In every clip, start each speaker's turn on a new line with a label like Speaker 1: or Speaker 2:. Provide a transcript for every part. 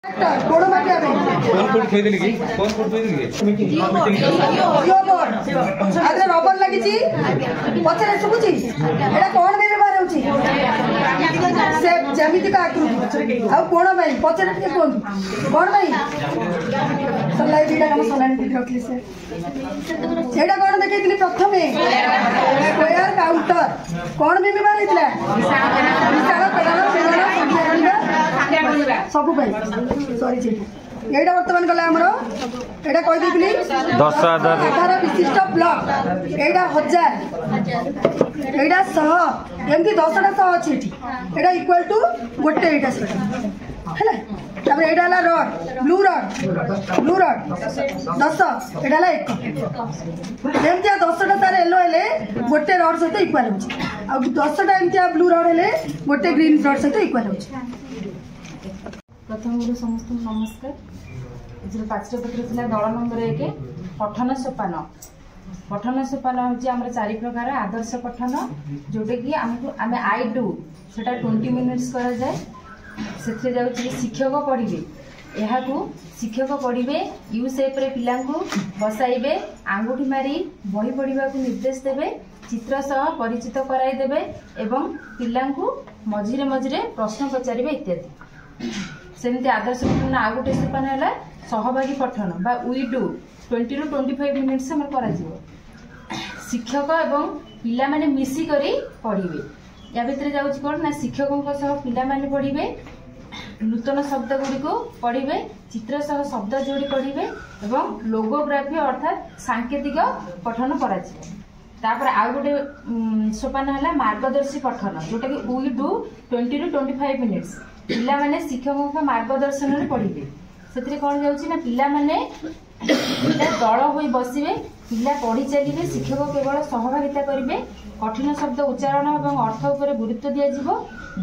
Speaker 1: गोड़ माटिया
Speaker 2: phone code थई देली की फोन कोड थई देली की
Speaker 1: आगे रबर लगी छी पछरे सुबुची एडा कोन देबे बारे होची से जेमिति का आकृति आ कोन भाई पछरे के कोन कोन भाई सल्लाई दीटा हम सलान दी रखली से एडा कोन देखैतली प्रथमे स्क्वायर काउंटर कोन देबे बारे हितला विशाल प्रदान सब भाई सॉरी जी एडा वर्तमान गला हमरो एडा कहि देबली
Speaker 3: 10,000
Speaker 1: विशिष्ट ब्लॉक एडा 1000 एडा 100 एमती 10टा 100 अछि एठी एडा इक्वल टू गोटे एडा हैला तब एडा ला रड ब्लू रड 10 एडा ला 1 एमती 10टा तार येलो हेले गोटे रड सहित इक्वल होछि आ 10टा एमती ब्लू रड हेले गोटे ग्रीन रड सहित इक्वल होछि।
Speaker 4: प्रथम गुरु समस्त नमस्कार। इधर पाठ्यपत्र था दल नंबर 1 पठन सोपान। पठन सोपान हूँ आम 4 प्रकार आदर्श पठन जोटा कि आम आई डू से 20 मिनिट्स करा जाए से जाऊँगी शिक्षक पढ़े यहाँ शिक्षक पढ़े यू सेप रे पिला बसाइबे आंगुठी मारी बही पढ़ा निर्देश देवे चित्र सह परिचित कराइदेवे एवं पिला मझिरे मझिरे प्रश्न पचारे इत्यादि। सेमती आदर्श पठन आ गोटे सोपान है सहभागी पठन बा वी डू 20 ରୁ 25 मिनिट्स आम कर शिक्षक एवं पिला माने मिसिकरी पढ़े या भितर जाऊँगी कौन ना शिक्षकों पिला माने पढ़े नूतन शब्द गुड़ी को पढ़े चित्र सह शब्द जोड़ी पढ़े एवं लोगोग्राफी अर्थात सांकेतिक पठन कर आउ गोटे सोपान है मार्गदर्शी पठन जोटा कि वी डू 20 ରୁ 25 मिनिट्स पिला माने शिक्षकों का मार्गदर्शन में पढ़े से कौन जाऊँगी ना पिला माने दल हो बसवे पिला पढ़ी चलिए शिक्षक केवल सहभागिता करेंगे कठिन शब्द उच्चारण और अर्थ उपर गुरुत्व दिज्व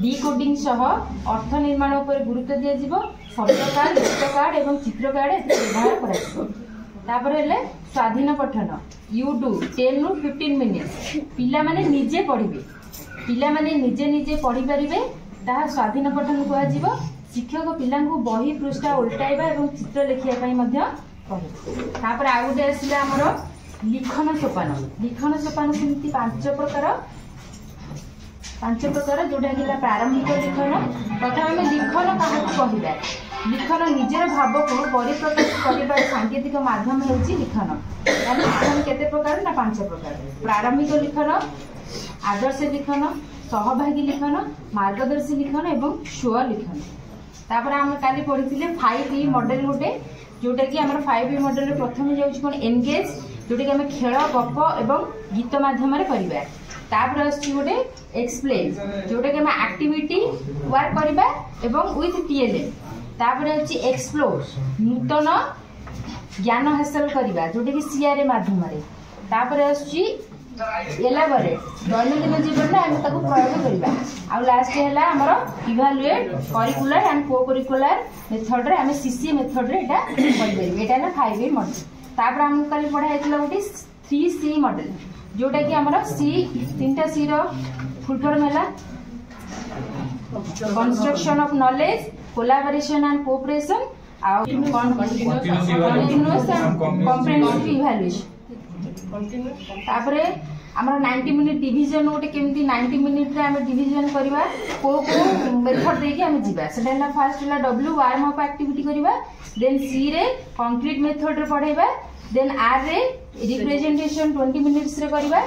Speaker 4: डिकोडिंग सह अर्थ निर्माण उपर गुरुत्व दिज्व शब्द कार्ड गीत कार्ड और चित्र कार्ड व्यवहार कर स्वाधीन पठन यू डू 10 ରୁ 15 मिनिट्स पिला माने निजे पढ़े पिला माने निजे निजे पढ़ी पारे ताहा स्वाधीन पठन कह शिक्षक पिला बही पृष्ठा उल्टाइबा और चित्र लिखा तापर आउ गोटे आसला आमर लिखन सोपान सेमती 5 प्रकार जोटा कि प्रारंभिक लिखन प्रथम आम लिखन क्या कहवा लिखन निजर भाव को परिप्रकाश कर सांकेतिक माध्यम होची लिखन लिखन केते प्रकार ना 5 प्रकार प्रारंभिक लिखन आदर्श लिखन सहभागी लिखन मार्गदर्शी लिखन एवं स्व लिखन तापर आम काली पढ़ी 5E मॉडल गोटे जोटा कि आम 5E मॉडल प्रथम जाऊँ कौन एनगेज जोटा कि आम खेल गप एवं गीत माध्यम करवा तापर आसोटे एक्सप्लेन जोटा कि आम एक्टिविटी वर्क करवा एवं विथ TLM तापर अच्छी एक्सप्लोर नूतन ज्ञान हासिल करवा जोटा कि CRA माध्यम तापर आसुची एलाबोरेट दैनंदिन जीवन में आम ताको प्रयोग करवा आ लास्ट है आमर इवालुएट करिकुलर एंड को करिकुलर मेथड रे आम CC मेथड रे एटा करबे एटा ना 5E मॉडल तापर हम काली पढ़ा हेतला गोटे 3C मॉडल जोटा कि आमर C 3टा C रो फुल फॉर्म हैला construction of knowledge collaboration and cooperation आ कंटीन्यूअस एंड कॉम्प्रिहेंसिव इवैल्यूएशन तापरे आमर 90 मिनिट डिवीजन गोटे केमती 90 मिनिट रे आम डिवीजन करवा को मेथड देके आम जीवा सेटा फर्स्ट है W वार्म अप एक्टिविटी करवा देन C रे कंक्रीट मेथड रे पढ़ाइबा देन R रे रिप्रेजेंटेशन 20 मिनिट्स रे करवा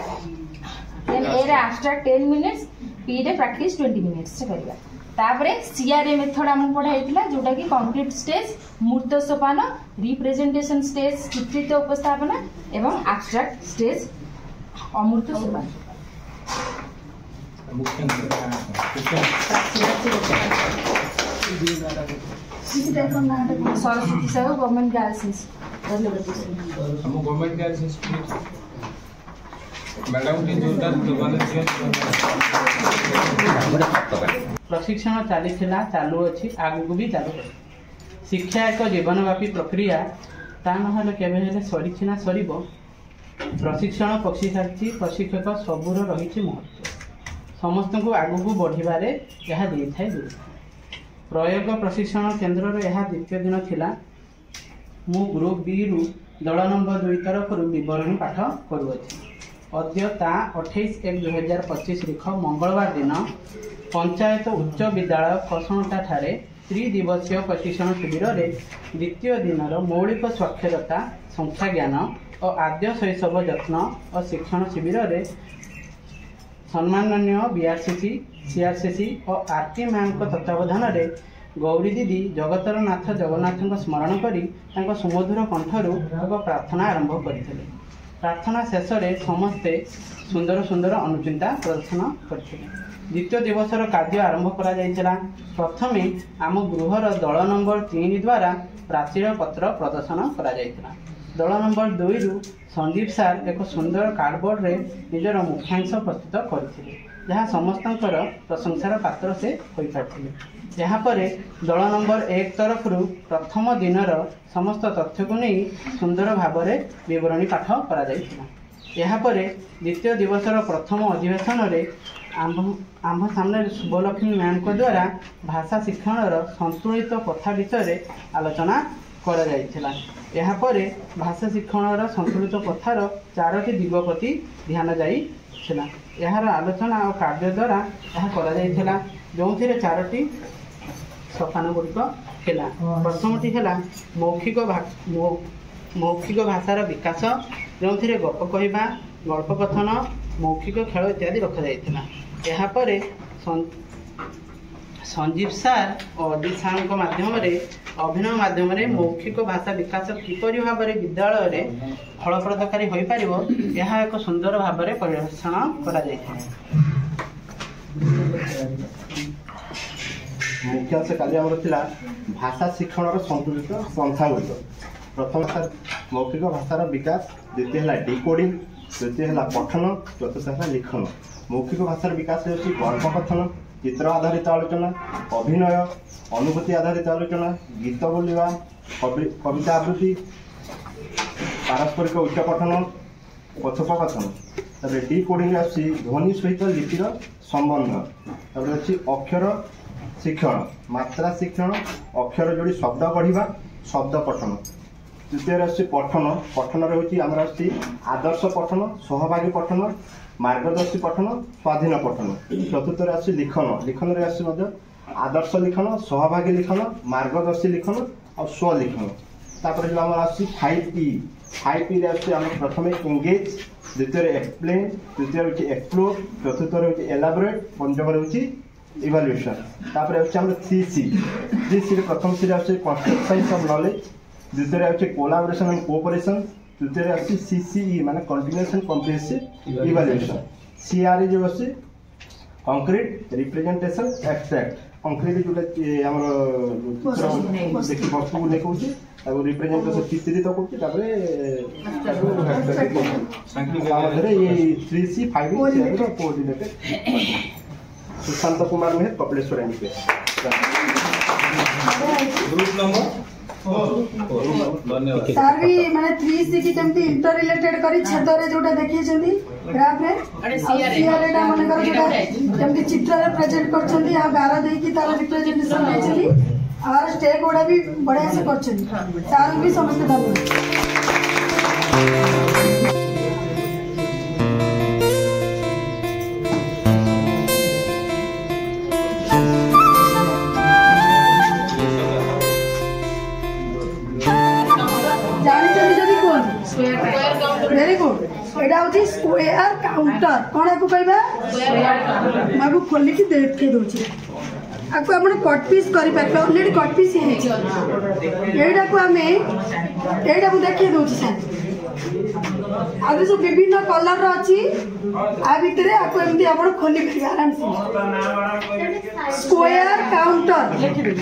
Speaker 4: देन A रे एब्स्ट्रैक्ट 10 मिनिट्स P रे प्रैक्टिस 20 मिनिट्स रे करवा तापरे CRA मेथड आम पढ़ाइला जोटा कि कंक्रीट स्टेज मूर्त सोपान रिप्रेजेंटेशन स्टेज चित्रित उपस्थापना एवं एब्स्ट्रैक्ट स्टेज अमूर्त सोपान Saraswati Sahu government girls
Speaker 2: government girls madam
Speaker 5: प्रशिक्षण चली चालू अच्छी आगू भी चालू रही शिक्षा एक जीवनव्यापी प्रक्रिया ता ना केवे सरी सर प्रशिक्षण पक्षी सारी प्रशिक्षक सबूर रही महत्व समस्त को आगू बढ़वे यह दे था प्रयोग प्रशिक्षण केन्द्र यह द्वितीय दिन थिला। मु ग्रुप बी रु दल नंबर 2 तरफ विवरणी पाठ करुअछि। अद्य ता 28/1/2025 तारीख मंगलवार दिन पंचायत उच्च विद्यालय कसणटा ठारे 3 दिवसीय प्रशिक्षण शिविर रे द्वितीय दिन मौलिक साक्षरता संख्या ज्ञान और आद्य शैशव जत्न और शिक्षण शिविर रे सम्माननीय बीआरसीसी सीआरसीसी और आरटी मैम तत्वावधान में गौरी दीदी जगतर नाथ जगन्नाथ स्मरण करी सुमधुर कंठरू एक प्रार्थना आरंभ करते। प्रार्थना शेष में समस्ते सुंदर सुंदर अनुचिंता प्रदर्शन करते। द्वितीय दिवसर कार्य आरंभ करा। प्रथमे आम गृहर दल नंबर 3 द्वारा प्राचीर पत्र प्रदर्शन करा। दल नंबर 2 रु संदीप सार एक सुंदर कार्डबोर्ड रे निजर मुख्यांश प्रस्तुत करथिले, जहाँ समस्तंकर प्रशंसार पात्र से होई पारथिले। यहाँ पर दल नंबर 1 तरफ प्रथम दिनर समस्त तथ्य को नहीं सुंदर भाव में विवरणी पाठ करा जायथिला। यहाँ पर द्वितीय दिवसर प्रथम अधिवेशन रे आम सामने शुभलक्ष्मी मैम को द्वारा भाषा शिक्षण संतुलित कथा विषय आलोचना करा जायथिला। यहाँ पर भाषा शिक्षण संतुलित कथार 4टी दिग प्रति ध्यान जाइथिला। यार आलोचना और कार्य द्वारा यह करा जायथिला, जो 4टी सोपान गुड़िक है। प्रथमटी है मौखिक भाषार विकास, जो गप कहवा गल्प कथन मौखिक खेल इत्यादि रखा जायथिला। यहाँ पर संजीव सार और डी सार माध्यम अभिनय माध्यम मौखिक भाषा विकास किपरि भाव में विद्यालय में फलप्रदकारी हो पार यह एक सुंदर भाव में परिवेषण करा
Speaker 3: मुख्यांश कार्य आम भाषा शिक्षण संतुलित पंथा गुड़िक। प्रथम मौखिक भाषार विकास, द्वितीय है डिकोडिंग, तृतीय है पठन, चतुर्थ है लिखन। मौखिक भाषार विकास होती गल्प कथन, चित्र आधारित आलोचना, अभिनय, अनुभूति आधारित आलोचना, गीत बोलिवा, कविता आवृत्ति, पारस्परिक उच्च पठन, कथोपकथन। तब डिकोडिंग आसी ध्वनि सहित लिपिर संबंध। तब अच्छी अक्षर शिक्षण, मात्रा शिक्षण, अक्षर जोड़ी शब्द पढ़ा, शब्द पठन। तृतीय आसी पठन। पठन रोचे आमर आदर्श पठन, सहभागी पठन, मार्गदर्शी पठन, स्वाधीन पठन। चतुर्थ आसी लिखन। लिखन रे आसी आदर्श लिखन, सहभागी लिखन, मार्गदर्शी लिखन और स्वलिखन। तापर जो आम आसी 5E। 5E रे आसी आम प्रथम एंगेज, द्वितीय एक्सप्लेन, तृतीय होची एक्सप्लोर, चतुर्थ होची एलाबोरेट, पंचम होची इवैल्यूएशन। तापर होची आम 3C। 3C रे प्रथम सी आसी कंस्ट्रक्शन ऑफ नॉलेज, द्वितीय होची कोलैबोरेशन एंड कोऑपरेशन, तृतीय आसी CCE माने continuous and comprehensive evaluation. CRE जो आसी कंक्रीट रिप्रेजेंटेशन एब्स्ट्रैक्ट। कंक्रीट जोटा हमर चित्र देखि वस्तु को लेकोछि और रिप्रेजेंटेशन चित्रित करछि, तापरे सामग्री ये 3C 5E रो कोऑर्डिनेटेड। सुशांत कुमार में कपिलेश्वर एमपी
Speaker 2: ग्रुप नंबर धन्यवाद
Speaker 1: सर भी माने 3C की केमती इंटर रिलेटेड करी छेद रे जोटा देखि छथि ग्राफ रे सीआरए टा मन कर जोटा केमती चित्र रे प्रेजेंट करछथि आ गारा देई की तार रिप्रेजेंटेशन देछथि और स्टेक ओडा भी बढ़िया से करछथि। सर भी समस्त धन्यवाद। Very good. एटा होची स्क्वायर काउंटर। कोन को कहबा मागु खोली की देखि दोची आपको आपण कट पीस करि पाबे। ऑलरेडी कट पीस हे छै। एटा को हमें एटा को देखि दोची सर। आगे जो विभिन्न कलर रो अछि आ भितरे आपको एमती आपण खोली पाबे आराम से। स्क्वायर काउंटर देखि दो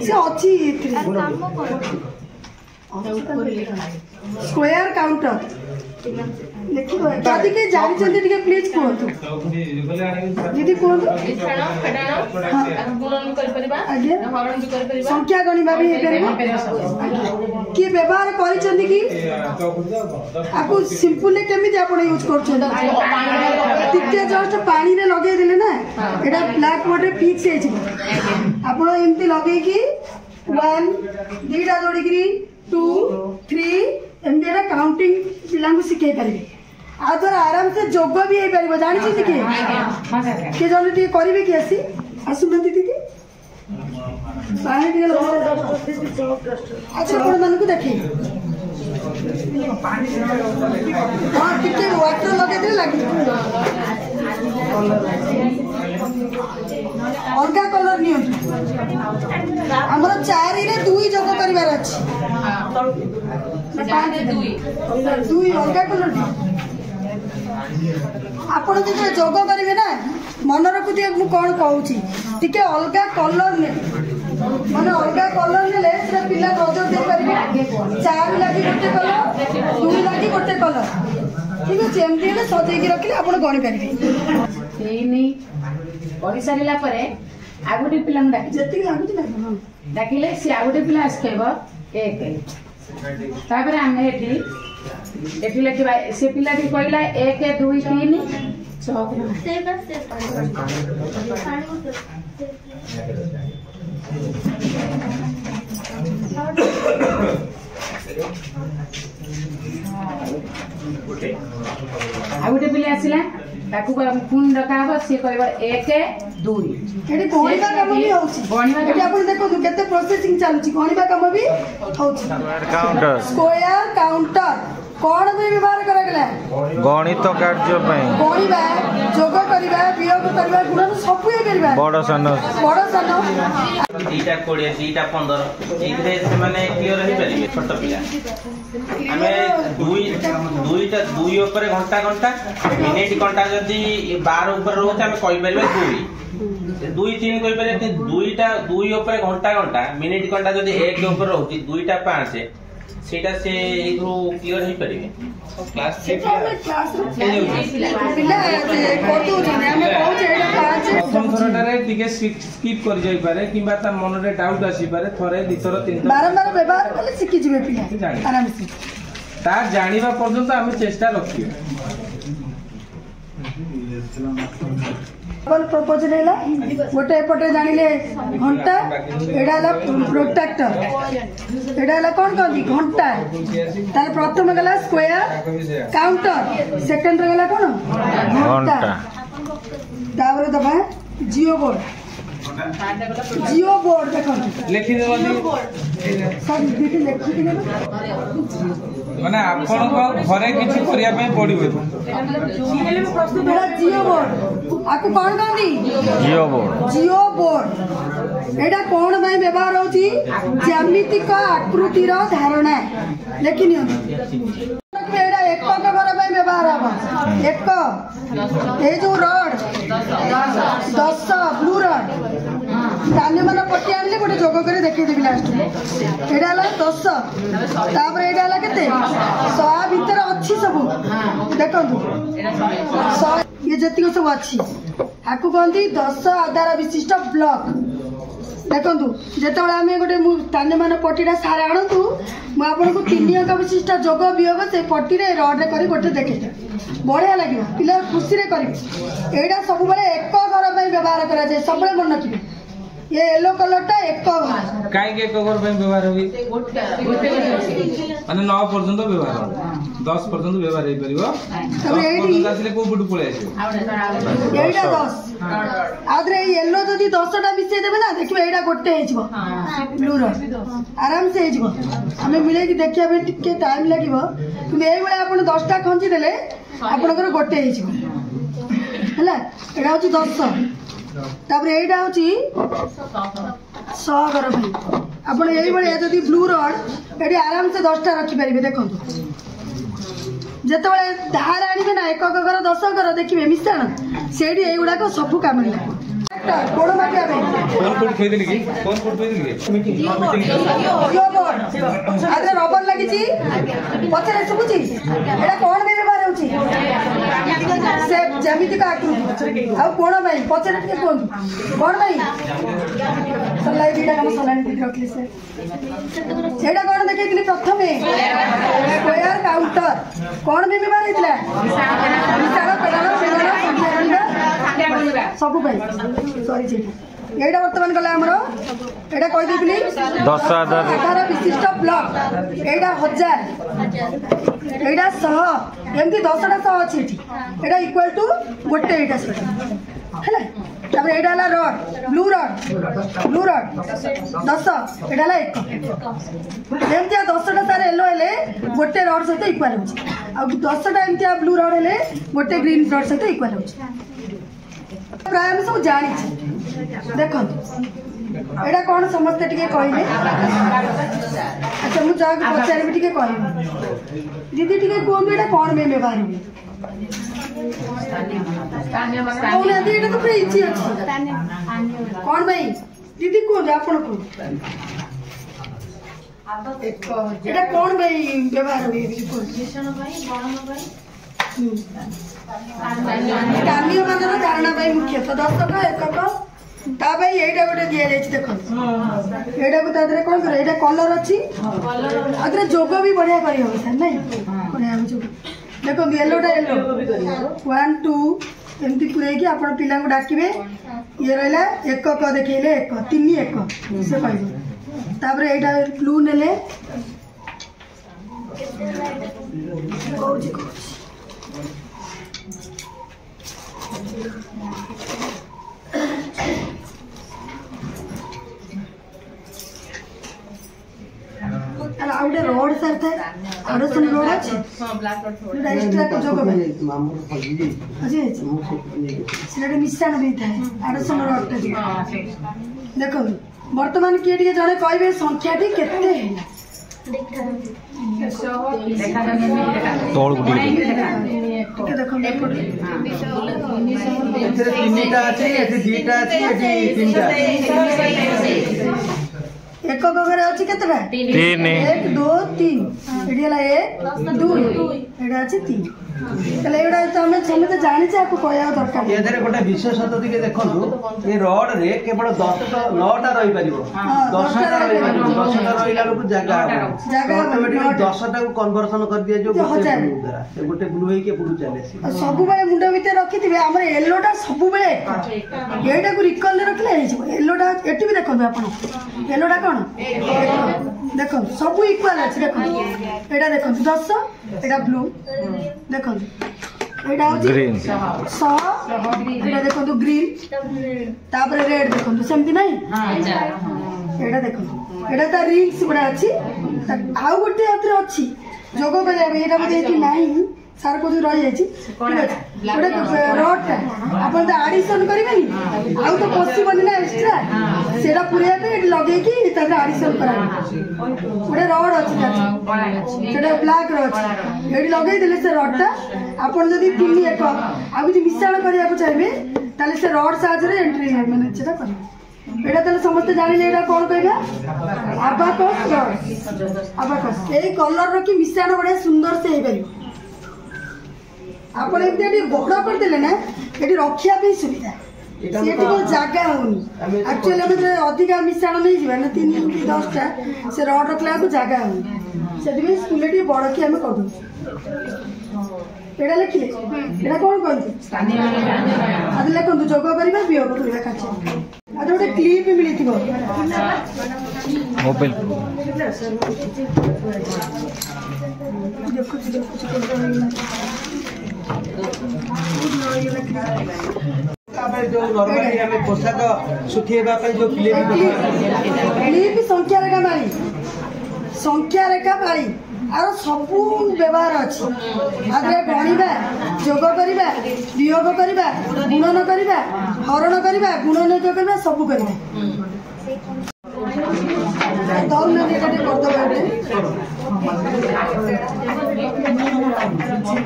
Speaker 1: से अछि इतरे स्क्वायर काउंटर ଲେଖିବ ଯଦି କେହି ଜାଣିଛନ୍ତି ଟିକେ ପ୍ଲିଜ୍ କୁହନ୍ତୁ ଦିଦି କୁହନ୍ତୁ। ଆଜ୍ଞା ସଂଖ୍ୟା ଗଣିବା ବି ହେଇପାରିବ। କିଏ ବ୍ୟବହାର କରିଛନ୍ତି କି ଆକୁ ସିମ୍ପଲି କେମିତି ଆପଣ ୟୁଜ୍ କରୁଛନ୍ତି? ଟିକେ ଜଷ୍ଟ ପାଣିରେ ଲଗେଇ ଦେଲେ ନା ଏଇଟା ବ୍ଲାକ୍ ବୋର୍ଡରେ ଫିକ୍ସ ହେଇଯିବ। ଆପଣ ଏମିତି ଲଗେଇକି 1 2ଟା ଯୋଡ଼ିକିରି 2 3 ଏମିତି ଏଇଟା କାଉଣ୍ଟିଂ ପିଲାଙ୍କୁ ଶିଖେଇ ପାରିବେ। ଆଉ ଦ୍ୱାରା ଆରାମସେ ଯୋଗ ବି ହେଇପାରିବ। ଜାଣିଛନ୍ତି କିଏ କିଏ ଜଣେ ଟିକେ କରିବେ କି ଆସୁନାହାନ୍ତି ଟିକେ ପାଣି ଟିକେ ଆଚ୍ଛା ଆପଣମାନଙ୍କୁ ଦେଖେଇବି। ହଁ ଟିକେ ୱାଟର ଲଗେଇଦେଲେ ଲାଗିବ। ଅଲଗା କଲର ନିଅନ୍ତୁ। ଆମର 4ରେ 2 ଯୋଗ କରିବାର ଅଛି। 2 ଅଲଗା କଲର ଆପଣ ଯେତେବେଳେ ଯୋଗ କରିବେ ନା ମନେ ରଖୁଥିବେ ମୁଁ କଣ କହୁଛି। ଟିକେ ଅଲଗା କଲର ନେବେ ମାନେ ଅଲଗା କଲର ନେଲେ ସେଟା ପିଲା ନଜର ଦେଇପାରିବେ। 4 ଲାଗି ଗୋଟେ କଲର 2 ଲାଗି ଗୋଟେ କଲର ଠିକ ଅଛି। ଏମିତି ହେଲେ ସଜେଇକି ରଖିଲେ ଆପଣ ଗଣି ପାରିବେ।
Speaker 4: ହେଇନି କରି ସାରିଲା ପରେ ଆଉ ଗୋଟେ ପିଲାଙ୍କୁ ଡାକି
Speaker 1: ଯେତିକି ଲାଗୁଛି
Speaker 4: ଡାକିଲେ ସେ ଆଉ ଗୋଟେ ପିଲା ଆସି କହିବ 1 ତାପରେ ଆମେ ଏଠି ଲେଖିବା। ସେ ପିଲାଟି କହିଲା 1 2 3 6 ଆଉ ଗୋଟେ ପିଲା ଆସିଲା ତାକୁ ପୁଣି ଡକା ହବ। ସିଏ କହିବ 1 2
Speaker 1: ଏଠି ଗଣିବା କାମ ବି ହଉଛି। ଏଠି ଆପଣ ଦେଖନ୍ତୁ କେତେ ପ୍ରୋସେସିଂ ଚାଲୁଛି। ଗଣିବା କାମ ବି ହଉଛି। ସ୍କୋୟାର କାଉଣ୍ଟର କଣ ପାଇଁ ବ୍ୟବହାର କରାଗଲା?
Speaker 2: ଗଣିତ କାର୍ଯ୍ୟ ପାଇଁ
Speaker 1: ଗଣିବା ଯୋଗ କରିବା ବିয়োଗ କରିବା ଗୁଣନ ସବୁ ହେଇପାରିବା।
Speaker 2: ବଡ ସାନ
Speaker 6: 2ଟା 20 2ଟା 15 ଏଇଥିରେ ସେମାନେ କ୍ଲିୟର ହେଇପାରିବେ ଛୋଟ ପିଲା। ଆମେ 2 ଉପରେ ଘଣ୍ଟା ମିନିଟ ଘଣ୍ଟା ଯଦି 12 ଉପରେ ରହୁଛି ଆମେ କହିପାରିବା 2 3 କହିପାରିବା। 2 ଉପରେ ଘଣ୍ଟା ମିନିଟ ଘଣ୍ଟା ଯଦି 1 ଉପରେ ରହୁଛି 2ଟା 5 ସେଇଟା ସେ ଏଇରୁ କ୍ଲିୟର ହେଇପାରିବେ।
Speaker 7: प्रथम थरटारे टिके स्किप कर जाई पारे किबा ता मन रे डाउट आसी पारे थरे 2 थर 3 थर
Speaker 1: बारंबार व्यवहार कले सिखि जिवे पिला आराम से
Speaker 7: ता जानिबा पर्यंत आमे चेष्टा रखियो।
Speaker 1: प्रपोजल है गोटे एपटे जानिले घंटा एडा हला प्रोटेक्टर एडा हला कोन कहती घंटा तार प्रथम गला स्क्वायर काउंटर सेकंड रे गला कोन घंटा तावरे दबा जियो बोर्ड देखो
Speaker 7: लिखि देबो
Speaker 1: सब देखि लिखि देबो
Speaker 7: माने आपण को घरे किछि करिया पे पड़िबो
Speaker 1: जियो बोर्ड आकु कोन कहती जियो बोर्ड एडा कोन भाई व्यवहार होची ज्यामितिक आकृतिर धारणा लिखि नियो एडा एकक घर भाई व्यवहार हबो एक ए जो रड 10 ब्लू रड ताने मन पट्टी आनले गोटे जोग करे देखै देबी लास्ट एडा हला 10 तापर एडा हला केते 100 भीतर अछि सब देखंतु 100 ये जतिक सब अछि आकु कहंती 10 आधार विशिष्ट ब्लॉक देखंतु जेतबेला आमे गोटे ताने मन पट्टीटा सारे आणंतु मु आपन को 3 अंक विशिष्ट जोग वियोग से पट्टी रे रड रे करी गोटे देखै बढ़िया लगे पिला खुशी रे करी एडा सब बेले एक घर में व्यवहार करा जाय सब बेले मन रखिबे ये येलो कलर टा एक घर
Speaker 7: काई के कवर पे व्यवहार होई माने 9 पर्यंत व्यवहार 10 पर्यंत व्यवहार हे परिबो 10 पर्यंत आसिले को बुडु पळे आसी
Speaker 1: एडा 10 आदरे येलो जदी 10 टा मिसे देबे ना देखिबे एडा गोटे हे जिवो ब्लू रो आराम से हे जिवो हमें मिले कि देखिया बे टिके टाइम लागिवो कि ए बेले आपण 10 टा खंची देले आपनकर गोटे हे जिवो हला एडा होची 10 तापर एडा होची 100 घर भाई आपण एई बळे जदी ब्लू रड एडी आराम से 10 टा रखि परिबे देखंतु जेतबळे धार आनिबे ना एकक घर 10 घर देखिबे मिश्रण सेडी एई गुडा को सब काम लागो कोण माटिया बे
Speaker 2: कौन कोड खोइ देली की कौन कोड खोइ देली की
Speaker 1: यो बोर्ड आदे रबर लागिची पछरे सुबुची एडा कोण बे व्यवहार रोचे से जमीती का आकृति आ कोण भाई पचरे टिके कोन कोण भाई सल्लाई बीटा हम सलान भी रखले से एडा कोण देखैतली प्रथमे स्क्वायर काउंटर कोण भी व्यवहार हेतला विशाल प्रदान संख्या सब भाई सॉरी जी एडा वर्तमान गला हमरो एडा कहि दिबली
Speaker 2: 10,000
Speaker 1: 18 विशिष्ट ब्लॉक एडा 1000 एडा 100 एमती 10टा 100 अछि एठी एडा इक्वल टू गोटे एडा हैला तब एडा ला रड ब्लू रड 10 एडा ला 1 एमती 10टा तार येलो हेले गोटे रड सहित इक्वल होछि आ 10टा एमती ब्लू रड हेले गोटे ग्रीन रड सहित इक्वल होछि प्राय हम सब जानि छी देखो एडा कौन समझते टिके कहले अच्छा मु जाग पचार भी टिके कहले दीदी टिके कोन एडा कौन में व्यवहार हुए कौन आदि एडा तो पूरा इजी अछि कौन भाई दीदी कोन आपण को एडा कौन भाई व्यवहार हुए भीषण भाई गणन भाई स्थानीय मानर धारणा भाई मुख्यतः दशक एकक ता भाई एटा गोटे दिया जाय देखो एटा को तादरे कोन करे एटा कलर अछि अदरे जोग भी बढ़िया करी हो सर नहीं बढ़िया जोग देखो येलोटा येलो 1 2 एमती पुरे कि आपण पिला को डाकिबे ये रहला एकक देखैले एक 3 एक से कहबो ताबरे एटा ब्लू नेले कोची अला आउडे रोड सर था आडसन रोड अछि हां ब्लैक रोड एक्स्ट्रा को जोग मामू फजी अजी सिलेट मिश्रण भी था आडसन रोड ता देखो वर्तमान के टिके जने कहबे संख्या टी केते
Speaker 2: तोड़ गुडी
Speaker 1: देखो
Speaker 8: एथरे तीनटा अछि एथि दुईटा अछि एथि तीनटा
Speaker 1: एक गगरे अछि केतबा
Speaker 2: 3
Speaker 1: 1 2 3 एडिला 1 2 एडा अछि 3 तले एडा तमे समते जानि छै आपको कहया दरकार
Speaker 8: एथरे गोटे विशेषता दिके देखंतु ए रोड रे केवल 10टा 9टा रहि परिबो 10टा रहि परिबो 10टा रहिला लोक जगह ऑटोमेटिकली 10टा को कन्वर्जन कर दिया जो गोटे ब्लू हे के ब्लू चले
Speaker 1: सब बेले मुंडा भीतर रखिथिबे हमर येलोटा सब बेले एटा को रिकॉल रखले हे येलोटा एटी भी देखो आपण येलोटा कोन देखो सब इक्वल अछि देखो एटा देखो 10 एटा ब्लू देखो एटा होची
Speaker 2: ग्रीन
Speaker 1: 100 एटा देखो ग्रीन तापर रेड देखो सेमती नहीं हां एटा देखो एटा त रिंग्स बडा अछि आउ गोटे अत्र अछि जोगो बेले एटा बदे कि नाही सार को रही जाई ठीक अछि गोटे रड ता अपन त एडिशन करिबेनी आउ तो पॉसिबल ना एक्स्ट्रा सेटा पुरे पे लगे कि त एडिशन करा गोटे रड अछि सेटा ब्लैक रड एडी लगे देले से रड ता अपन जदी 3 एक आ कि मिश्रण करिया को चाहिबे ताले से रड साहाय्य रे एंट्री माने सेटा कर एटा तले समस्त जानि ले एटा कोन कहबा अबाकस रड अबाकस एई कलर रो कि मिश्रण बडे सुंदर से हे परियो आपण एते बड़ कर देले ना एटी रखिया पे सुविधा सेठी को जागा होनी एक्चुअली हम जे अधिक मिश्रण नहीं जीवा ना 3 की 10 टा से रड रखला को जागा होनी सेठी भी स्कूलटी बड़ की हम कर दू एडा लिखिले एडा कोन कहू स्थानीय आदि लेखन जोग करिबा वियोग करिबा काछ आदि गोटे क्लिप मिलिथिबो
Speaker 2: मोबाइल
Speaker 8: जो नॉर्मली हमें पोशाक सुखेबा पे जो
Speaker 1: क्लिप संख्या रेखा मारी आर सबू व्यवहार अच्छी आगे गणिबा जोग करिबा वियोग करिबा गुणन करिबा हरण करिबा गुणन करिबा सबू करिबा दौन नेटाटे करदो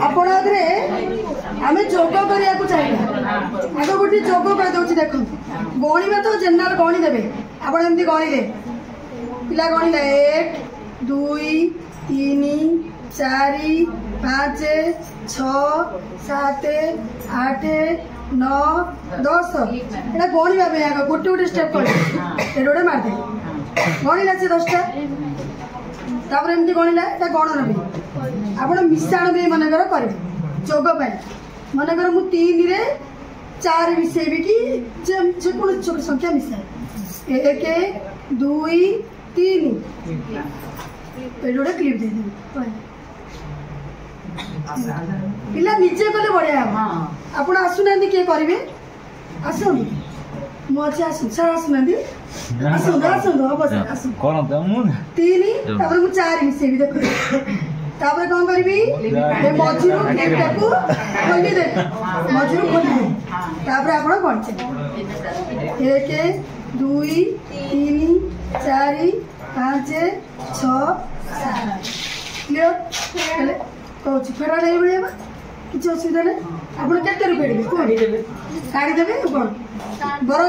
Speaker 1: आपण आगे आमे जोग करिया को चाहिए आगे गोटे जोग कर दउची देखो गणिबा तो जनरल गणि देबे आपण एमती गणिले पिला गणिले 1 2 3 4 5 6 7 8 9 10 एटा गणिबा पे आगे गोटे गोटे स्टेप कर ए रोडे मार दे गणिला से 10टा तापर एमती गणिला एटा गणन भी आपण मिश्रण भी मनकर करिवे जोग पे मनकर मु 3 रे 4 मिसेबी कि जे कोन संख्या मिसाए 1 2 3 ए रोडे क्लिप दे दे पिला निजे गले बढ़िया आपण आसुना किए करेंगे आसु मुझे आसु सर आसुना आसु आसु आसु
Speaker 2: कौन
Speaker 1: तीन तापर मु 4 मिसे भी देख तापर कौन करबी ए मझिरु क्लिपटा को खोली दे मझिरु खोली दे तापर आपण पहुंचे 1 2 3 4 5 6 7 क्लियर कौच फेरा नहीं मिले किसी असुविधा नहीं आप केते रुपये काढ़ी देवे कौन बर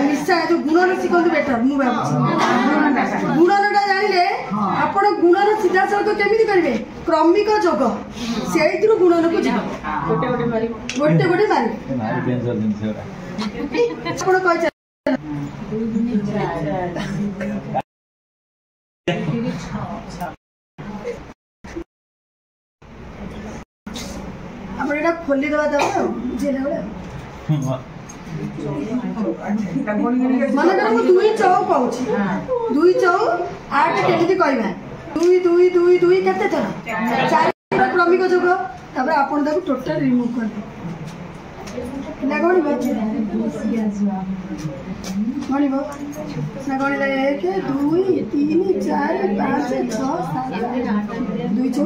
Speaker 1: निशा जो गुणन शिखु बेटर मुझे गुणनटा जानिले आप गुणन सीधा सड़क केमी करेंगे क्रमिक जोग से गुणन को गोटे गोटे मारे आप खोली दवा दवा बुझेला मन कर मु 2 चौ कहूची 2 चौ 8 केमिति कहबा 2 2 2 2 केते थर 4 क्रमिक जोग तबे आपण ताको टोटल रिमूव कर दे ना गणी बात गणी बा ना गणी ले 1 2 3 4 5 6 7 2 चौ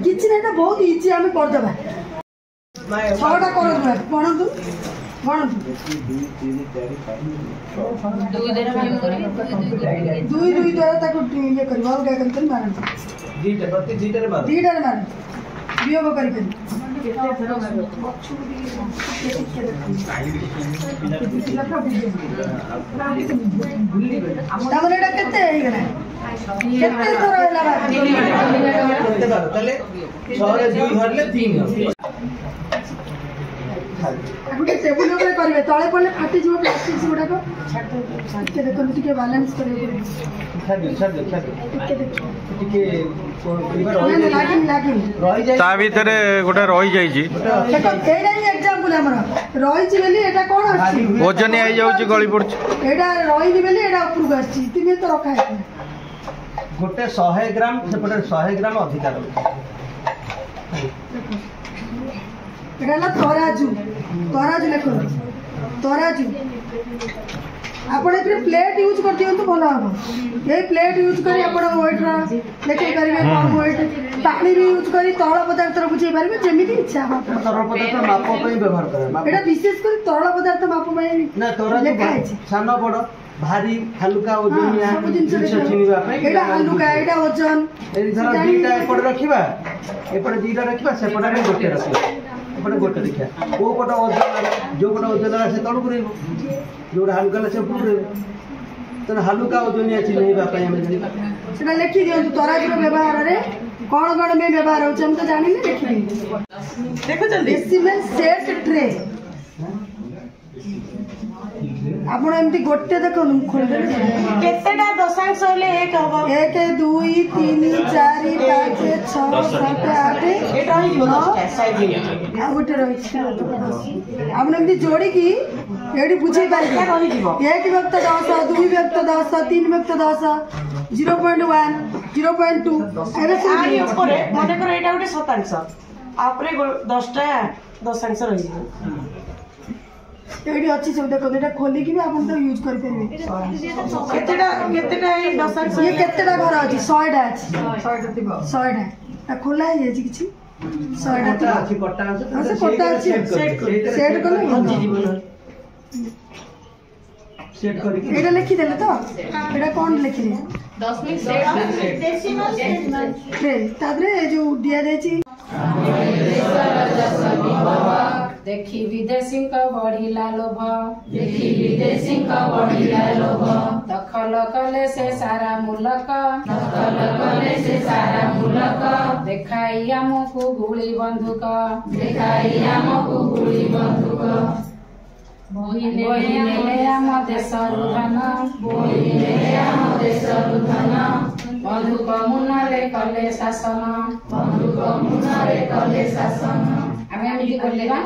Speaker 1: किछि ना बहुत इजी हमें कर देबा 6टा करो गणतु गणतु 2 2 द्वारा ताको ये करबा और क्या करतन मारन दीटा प्रति दीटा रे मारन वियोग करी तामने एटा केते हे गेला केते थोर होला बा केते बार तले 6 रे 2 हरले 3 गोटे टेबुल ऊपर करेंगे तले पड़े फाटी जीव प्लास्टिक गुड़ाक के देखो टिके बैलेंस करेंगे
Speaker 2: ता भीतर गोटे रही जाइए
Speaker 1: देखो एटा ही एग्जांपल हमर रही छि बेली एटा कोन अछि
Speaker 2: वजन आई जाउछि गली पड़छ
Speaker 1: एटा रही नी बेली एटा ऊपर आछि तिमे तो रखा है
Speaker 8: गोटे 100 ग्राम सेपटे 100 ग्राम अधिकार
Speaker 1: एटा तराजू तराजू लेखो तराजू आपण ए प्लेट यूज कर दियंतु भलो हम ए प्लेट यूज करी आपण वेट रा लेके करिवे कम वेट पानी भी यूज करी तरल पदार्थ रो बुझे पारिबे जेमिति इच्छा हो
Speaker 8: तरल पदार्थ माप पई व्यवहार करे
Speaker 1: एटा विशेष कर तरल पदार्थ माप पई
Speaker 8: ना तराजू सानो बड़ भारी हल्का ओजनिया जिंस चिनिबा पे
Speaker 1: एटा हल्का एटा ओजन
Speaker 8: ए धर दीटा एपड़ रखिबा एपड़ दीटा रखिबा सेपड़ में गोटे रखिबा एपड़ गोटे देखिया ओ पट ओजन जो पट ओजन से तळु करिवो जोड़ा हल्का से ऊपर तो हल्का ओजनिया चिनिबा पे हम
Speaker 1: सेटा लिखि दियंतु तराजू रो व्यवहार रे कोन कोन में व्यवहार होछ हम तो जानि नै देखि देखो जल्दी डेसिमल सेट ट्रे आपण एमती गोटे देखो खोल दे
Speaker 9: केतेटा दशांश होले एक हबो
Speaker 1: 1 2 3 4 5 6 7 8
Speaker 9: एटा ही साइड
Speaker 1: आ गोटे रही आपण एमती जोड़ी की एडी बुझे पारे
Speaker 9: रही जीवो
Speaker 1: एक व्यक्त 10 2 व्यक्त 10 3 व्यक्त 10 0.1 0.2 एबे
Speaker 9: आनी ऊपर मने कर एटा गोटे शतांश आपरे 10टा दशांश रही जीवो
Speaker 1: एडी अच्छी सब देखो एटा खोली की भी आपण तो यूज कर परबे
Speaker 9: केतेटा ए दशांश
Speaker 1: ये केतेटा घर अछि 100टा अछि 100टा ता खोला है जे किछि 100टा
Speaker 8: अछि कट्टा
Speaker 1: আছে কটা আছে সেট করলে ভালো জীবন
Speaker 8: सेट करी
Speaker 1: এটা লিখি দেলে তো এটা কোন লিখিলে
Speaker 9: 10 মিনিট সেট डेसिमल
Speaker 1: রে তাদরে যে দিয়া যাইছি
Speaker 4: देखी विदेशी का बढ़िला लोभ देखी विदेशी का बढ़िला लोभ तक दखल कले से सारा मुलक दखल कले से सारा मुलक देखाई आमको गुली बंदूक देखाई आमको गुली बंदूक बोही नेले आम देशरु धन बोही नेले आम देशरु धन बंदूक मुनारे कले शासन बंदूक मुनारे कले शासन आमे एमिति बोलिबा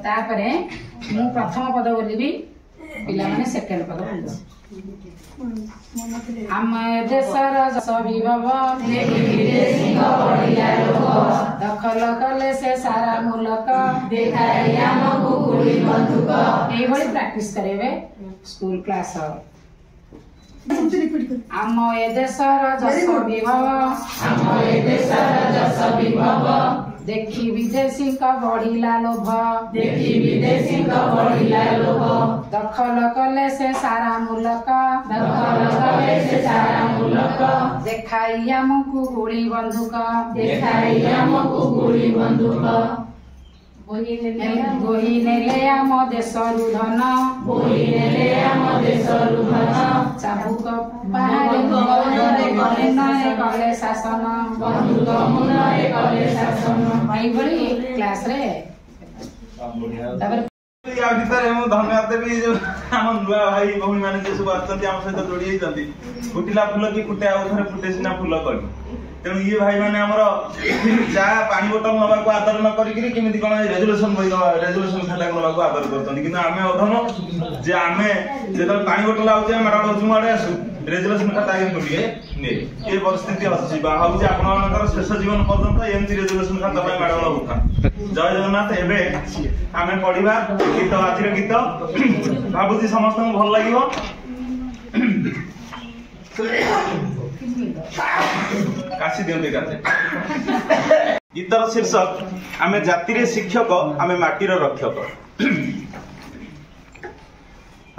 Speaker 4: तापरे मु प्रथम पद बोलिबी पिला माने सेकेंड पद बोलिबो आम देशर जस विभव देखि विदेशी बढ़िया लोक दखल कले से सारा मुलक देखाई आमको गुली बंदूक एई भली प्रैक्टिस करेबे स्कूल क्लास आम ए देशर जस विभव आम ए देशर जस विभव देखी विदेशी का बढ़िला लोभ देखी विदेशी का बढ़िला लोभ दखल कले से सारा मुलक दखल कले से सारा मुलक देखाई आमको गुली बंदूक देखाई आमको गुली बंदूक बोही नेले आम देशरु धन बोही नेले आम देशरु धन चाबुक बाहरे गले नए कले शासन बंदूक मुनारे कले शासन भाई बड़ी क्लास रे
Speaker 10: या भितर हम धन्यवाद देबी जो हम नुआ भाई भौणी माने जे सब आछंती हम सहित जोड़ी होइछंती फुटिला फुल की फुटे आ थरे फुटे सिना फुल करी तेणु ये भाई मैंने आमर जा पानी बोतल नवा को आदर न करी केमिति कोन रेजुलेशन बई रेजुलेशन खाता नवा को आदर करतनी किंतु आमे अधम जे आमे जे पानी बोतल आउ जे माडा जुम आडे आसु रेजुलेशन खाता आगे कोटिए ने ए परिस्थिति अछि बा हम जे आपन मानकर शेष जीवन पर्यंत एमसी रेजुलेशन खाता पाई माडा होता जय जगन्नाथ एबे आमे पढिबा गीत आजिर गीत भाबुजी समस्त भल लागिवो काशी दियंते काते गीतर शीर्षक आमे जातिरे शिक्षक आमे माटीर रक्षक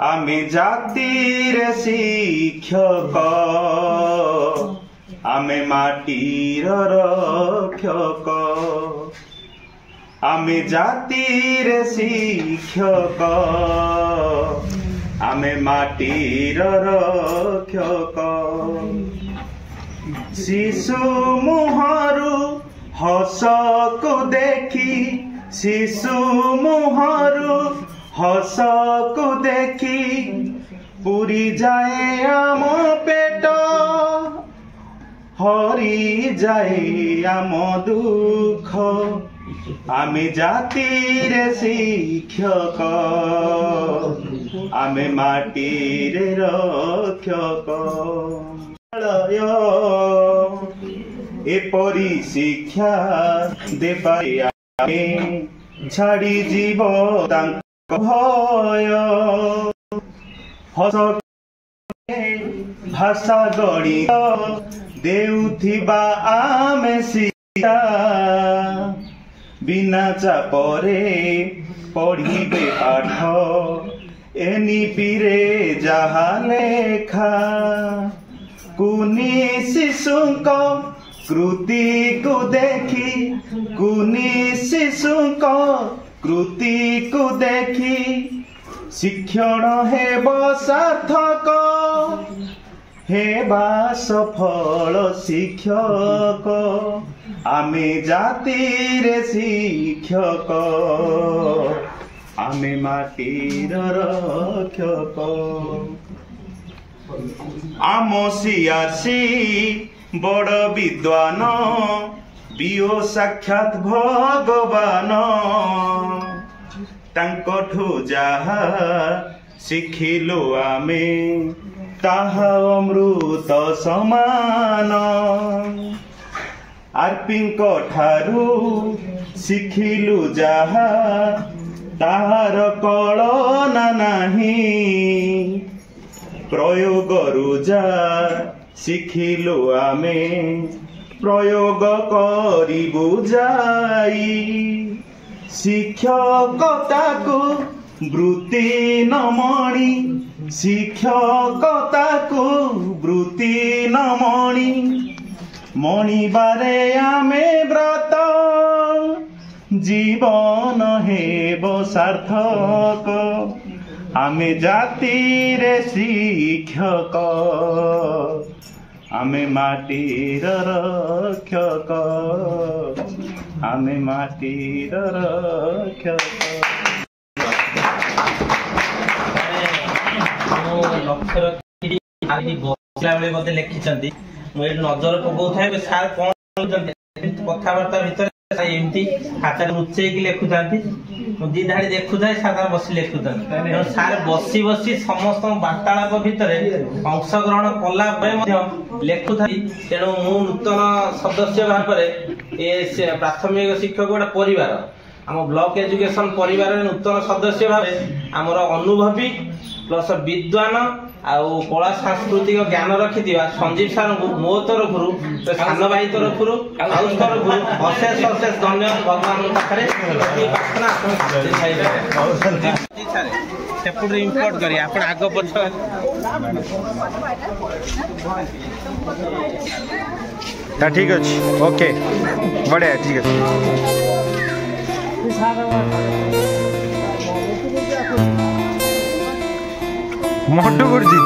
Speaker 10: आमे जातिरे शिक्षक आमे माटीर रक्षक आमे जातिरे शिक्षक आमे माटीर रक्षक शिशु मुहारू हस को देखी शिशु मुहारू हस को देखी पूरी जाए आम पेट हरी जाए आम दुख आमे जातिरे शिक्षक आमे माटीरे रक्षक एपरी शिक्षा देबारे आमे छाड़ी जीव तांक भय हस भाषा गणित देउथिबा आमे शिक्षा बिना चापरे पढ़िबे पाठ एनिपिरे जहा लेखा कुनी शिशुक कृति को देखी कुनी शिशुक कृति को देखी शिक्षण हेब सार्थक हेबा सफल शिक्षक आमे जातिरे शिक्षक आमे माटीर रक्षक आम सियासी बड़ विद्वान बियो साक्षात भगवान तांकठु जाहा शिखिलु आमे ताहा अमृत समान आर्पिंक ठारू शिखिलु जाहा ताहार कलना नाही प्रयोग रुजा शिखिलु आमे प्रयोग करी बुझाई शिक्षकता को वृत्ति नमणि शिक्षकता को वृत्ति नमणि मणिबारे आमे व्रत जीवन हेब सार्थक आमे जाति रे शिक्षक आमे माटीर रक्षक आमे माटीर रक्षक।
Speaker 6: बसला बेले मते लिखिछंती मु नजर पकाउथाय सार कोन कथाबार्ता भितर एमती हाथ लुचेकी लिखुंती दी धाड़ी देखुए साधारण बस लिखुंती सार बसी बसी समस्त वार्तालाप भितर अंशग्रहण कला लिखुता तेणु मु नूतन सदस्य भाव प्राथमिक शिक्षक गोटे परिवार आम ब्लॉक एजुकेशन परिवार नूतन सदस्य भाव आमर अनुभवी प्लस विद्वान आउ कला सांस्कृतिक ज्ञान रखि संजीव सार मो तरफ सान भाई तरफ हाउस तरफ अशेष अशेष धन्यवाद भगवान पाखे प्रार्थना सेपटे इम्पोर्ट करी आप आग पछ
Speaker 2: ठीक अच्छे ओके बढ़िया ठीक है मोटू गुरुजी